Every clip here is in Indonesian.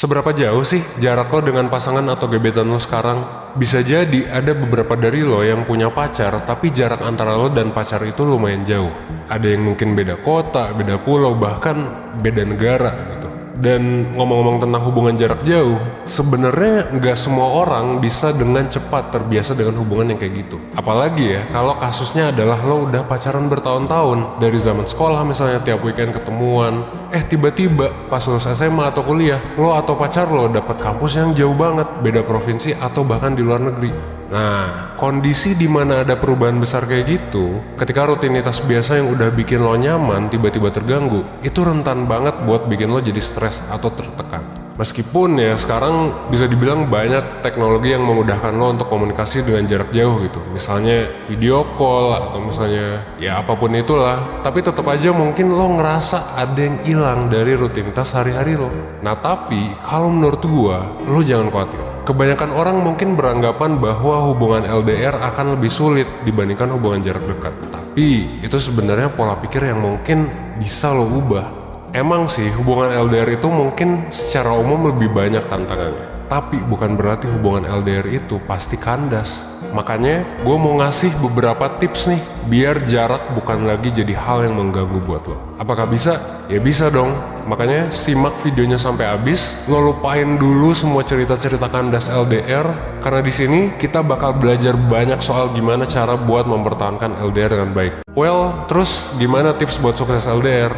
Seberapa jauh sih jarak lo dengan pasangan atau gebetan lo sekarang? Bisa jadi ada beberapa dari lo yang punya pacar, tapi jarak antara lo dan pacar itu lumayan jauh. Ada yang mungkin beda kota, beda pulau, bahkan beda negara gitu. Dan ngomong-ngomong tentang hubungan jarak jauh, sebenarnya nggak semua orang bisa dengan cepat terbiasa dengan hubungan yang kayak gitu. Apalagi ya, kalau kasusnya adalah lo udah pacaran bertahun-tahun, dari zaman sekolah misalnya tiap weekend ketemuan, tiba-tiba pas lulus SMA atau kuliah, lo atau pacar lo dapat kampus yang jauh banget, beda provinsi atau bahkan di luar negeri. Nah, kondisi di mana ada perubahan besar kayak gitu, ketika rutinitas biasa yang udah bikin lo nyaman tiba-tiba terganggu, itu rentan banget buat bikin lo jadi stres atau tertekan. Meskipun ya sekarang bisa dibilang banyak teknologi yang memudahkan lo untuk komunikasi dengan jarak jauh gitu. Misalnya video call atau misalnya ya apapun itulah. Tapi tetap aja mungkin lo ngerasa ada yang hilang dari rutinitas hari-hari lo. Nah tapi kalau menurut gua, lo jangan khawatir. Kebanyakan orang mungkin beranggapan bahwa hubungan LDR akan lebih sulit dibandingkan hubungan jarak dekat. Tapi itu sebenarnya pola pikir yang mungkin bisa lo ubah. Emang sih hubungan LDR itu mungkin secara umum lebih banyak tantangannya. Tapi bukan berarti hubungan LDR itu pasti kandas. Makanya gue mau ngasih beberapa tips nih biar jarak bukan lagi jadi hal yang mengganggu buat lo. Apakah bisa? Ya bisa dong. Makanya simak videonya sampai habis. Lo lupain dulu semua cerita-cerita kandas LDR karena di sini kita bakal belajar banyak soal gimana cara buat mempertahankan LDR dengan baik. Well, terus gimana tips buat sukses LDR?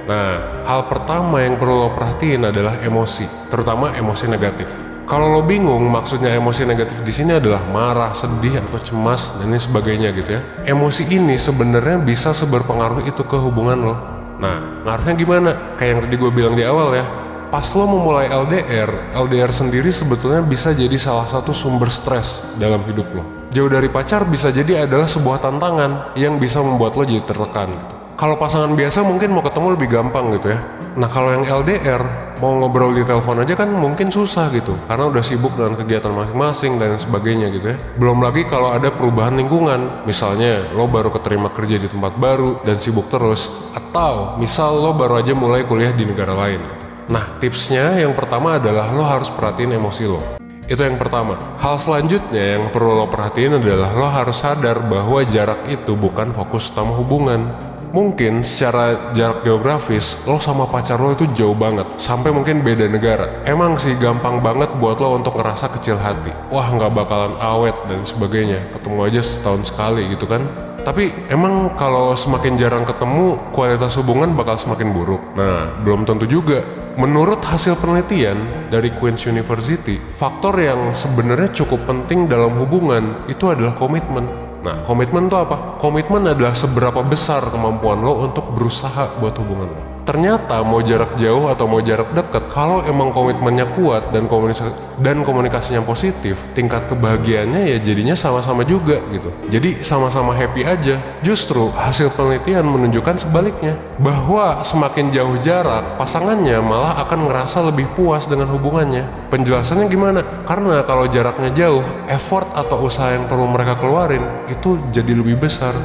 Nah, hal pertama yang perlu lo perhatiin adalah emosi, terutama emosi negatif. Kalau lo bingung maksudnya emosi negatif di sini adalah marah, sedih, atau cemas dan lain sebagainya gitu ya. Emosi ini sebenarnya bisa seberpengaruh itu ke hubungan lo. Nah, ngaruhnya gimana? Kayak yang tadi gue bilang di awal ya. Pas lo memulai LDR sendiri sebetulnya bisa jadi salah satu sumber stres dalam hidup lo. Jauh dari pacar bisa jadi adalah sebuah tantangan yang bisa membuat lo jadi tertekan gitu. Kalau pasangan biasa mungkin mau ketemu lebih gampang gitu ya. Nah kalau yang LDR, mau ngobrol di telepon aja kan mungkin susah gitu. Karena udah sibuk dengan kegiatan masing-masing dan sebagainya gitu ya. Belum lagi kalau ada perubahan lingkungan. Misalnya lo baru keterima kerja di tempat baru dan sibuk terus. Atau misal lo baru aja mulai kuliah di negara lain gitu. Nah tipsnya yang pertama adalah lo harus perhatiin emosi lo. Itu yang pertama. Hal selanjutnya yang perlu lo perhatiin adalah lo harus sadar bahwa jarak itu bukan fokus utama hubungan. Mungkin secara jarak geografis lo sama pacar lo itu jauh banget, sampai mungkin beda negara. Emang sih gampang banget buat lo untuk ngerasa kecil hati. Wah nggak bakalan awet dan sebagainya, ketemu aja setahun sekali gitu kan. Tapi emang kalau semakin jarang ketemu, kualitas hubungan bakal semakin buruk. Nah belum tentu juga. Menurut hasil penelitian dari Queen's University, faktor yang sebenarnya cukup penting dalam hubungan itu adalah komitmen. Nah, komitmen itu apa? Komitmen adalah seberapa besar kemampuan lo untuk berusaha buat hubungan lo. Ternyata mau jarak jauh atau mau jarak dekat, kalau emang komitmennya kuat dan komunikasinya positif, tingkat kebahagiaannya ya jadinya sama-sama juga gitu. Jadi sama-sama happy aja. Justru hasil penelitian menunjukkan sebaliknya, bahwa semakin jauh jarak, pasangannya malah akan ngerasa lebih puas dengan hubungannya. Penjelasannya gimana? Karena kalau jaraknya jauh, effort atau usaha yang perlu mereka keluarin itu jadi lebih besar.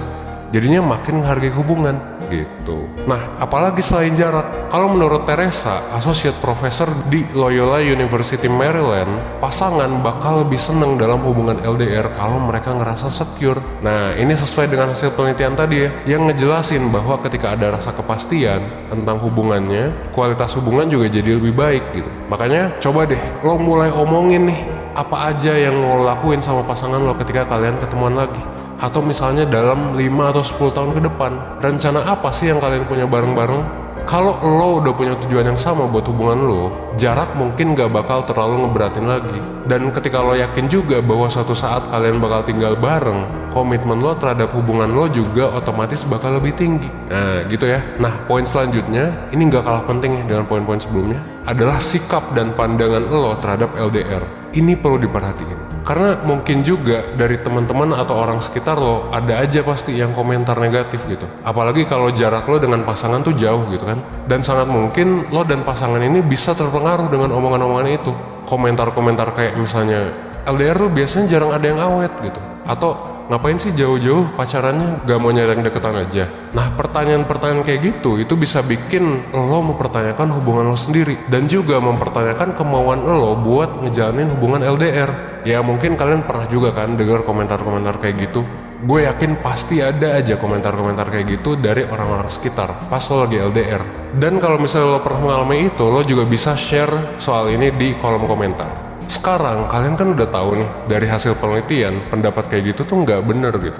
Jadinya makin menghargai hubungan gitu. Nah, apalagi selain jarak? Kalau menurut Teresa, associate professor di Loyola University Maryland, pasangan bakal lebih seneng dalam hubungan LDR kalau mereka ngerasa secure. Nah, ini sesuai dengan hasil penelitian tadi ya, yang ngejelasin bahwa ketika ada rasa kepastian tentang hubungannya, kualitas hubungan juga jadi lebih baik gitu. Makanya coba deh, lo mulai omongin nih, apa aja yang lo lakuin sama pasangan lo ketika kalian ketemuan lagi. Atau misalnya dalam 5 atau 10 tahun ke depan, rencana apa sih yang kalian punya bareng-bareng? Kalau lo udah punya tujuan yang sama buat hubungan lo, jarak mungkin gak bakal terlalu ngeberatin lagi. Dan ketika lo yakin juga bahwa suatu saat kalian bakal tinggal bareng, komitmen lo terhadap hubungan lo juga otomatis bakal lebih tinggi. Nah gitu ya. Nah poin selanjutnya, ini gak kalah penting dengan poin-poin sebelumnya, adalah sikap dan pandangan lo terhadap LDR. Ini perlu diperhatiin. Karena mungkin juga dari teman-teman atau orang sekitar lo ada aja pasti yang komentar negatif gitu. Apalagi kalau jarak lo dengan pasangan tuh jauh gitu kan. Dan sangat mungkin lo dan pasangan ini bisa terpengaruh dengan omongan-omongan itu. Komentar-komentar kayak misalnya LDR tuh biasanya jarang ada yang awet gitu. Atau ngapain sih jauh-jauh pacarannya, gak mau nyari yang deketan aja? Nah, pertanyaan-pertanyaan kayak gitu itu bisa bikin lo mempertanyakan hubungan lo sendiri, dan juga mempertanyakan kemauan lo buat ngejalanin hubungan LDR. Ya mungkin kalian pernah juga kan dengar komentar-komentar kayak gitu. Gue yakin pasti ada aja komentar-komentar kayak gitu dari orang-orang sekitar pas lo lagi LDR. Dan kalau misalnya lo pernah mengalami itu, lo juga bisa share soal ini di kolom komentar. Sekarang kalian kan udah tahu nih dari hasil penelitian, pendapat kayak gitu tuh nggak bener gitu.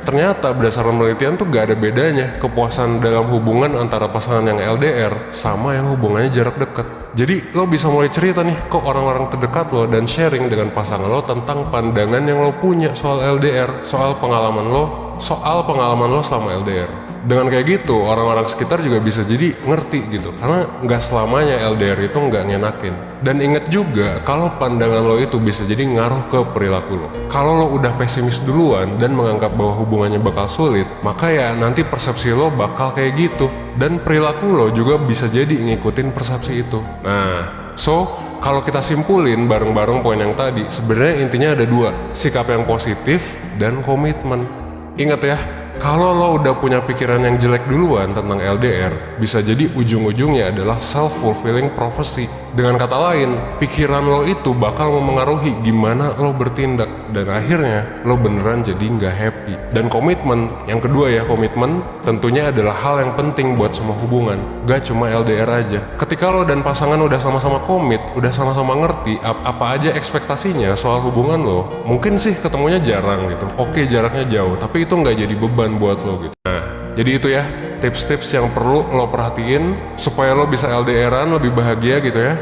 Ternyata berdasarkan penelitian tuh nggak ada bedanya kepuasan dalam hubungan antara pasangan yang LDR sama yang hubungannya jarak dekat. Jadi lo bisa mulai cerita nih ke orang-orang terdekat lo dan sharing dengan pasangan lo tentang pandangan yang lo punya soal LDR, soal pengalaman lo selama LDR. Dengan kayak gitu, orang-orang sekitar juga bisa jadi ngerti gitu, karena nggak selamanya LDR itu nggak ngenakin. Dan inget juga, kalau pandangan lo itu bisa jadi ngaruh ke perilaku lo. Kalau lo udah pesimis duluan dan menganggap bahwa hubungannya bakal sulit, maka ya nanti persepsi lo bakal kayak gitu. Dan perilaku lo juga bisa jadi ngikutin persepsi itu. Nah, kalau kita simpulin bareng-bareng poin yang tadi, sebenarnya intinya ada dua, sikap yang positif dan komitmen. Ingat ya, kalau lo udah punya pikiran yang jelek duluan tentang LDR, bisa jadi ujung-ujungnya adalah self-fulfilling prophecy. Dengan kata lain, pikiran lo itu bakal memengaruhi gimana lo bertindak, dan akhirnya lo beneran jadi nggak happy. Dan komitmen, yang kedua ya, komitmen tentunya adalah hal yang penting buat semua hubungan, gak cuma LDR aja. Ketika lo dan pasangan udah sama-sama komit, udah sama-sama ngerti apa aja ekspektasinya soal hubungan lo, mungkin sih ketemunya jarang gitu. Oke, jaraknya jauh, tapi itu nggak jadi beban buat lo gitu. Nah, jadi itu ya tips-tips yang perlu lo perhatiin supaya lo bisa LDRan lebih bahagia gitu ya.